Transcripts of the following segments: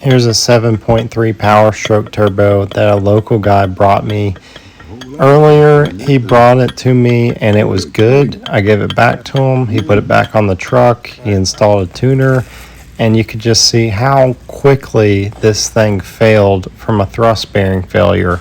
Here's a 7.3 Powerstroke turbo that a local guy brought me earlier. He brought it to me and it was good. I gave it back to him. He put it back on the truck. He installed a tuner, and you could just see how quickly this thing failed from a thrust bearing failure.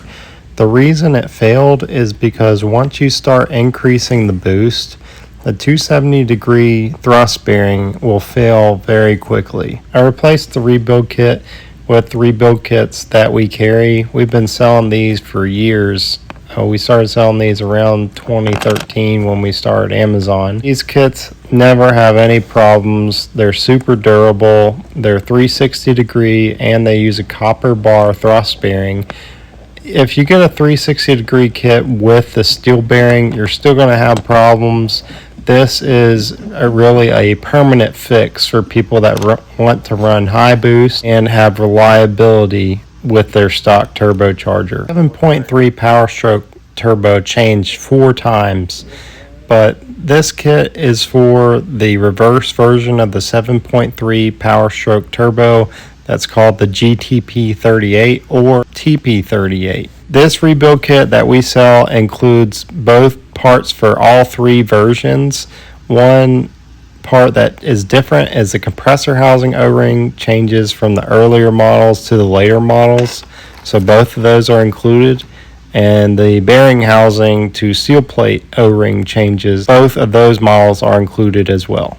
The reason it failed is because once you start increasing the boost, the 270-degree thrust bearing will fail very quickly. I replaced the rebuild kit with the rebuild kits that we carry. We've been selling these for years. We started selling these around 2013 when we started Amazon. These kits never have any problems. They're super durable. They're 360 degree and they use a copper bar thrust bearing. If you get a 360 degree kit with the steel bearing, you're still going to have problems. This is really a permanent fix for people that want to run high boost and have reliability with their stock turbocharger. 7.3 Powerstroke turbo changed 4 times, but this kit is for the reverse version of the 7.3 Powerstroke turbo that's called the GTP38 or TP38. This rebuild kit that we sell includes both parts for all 3 versions. One part that is different is the compressor housing O-ring changes from the earlier models to the later models, so both of those are included, and the bearing housing to steel plate O-ring changes, both of those models are included as well.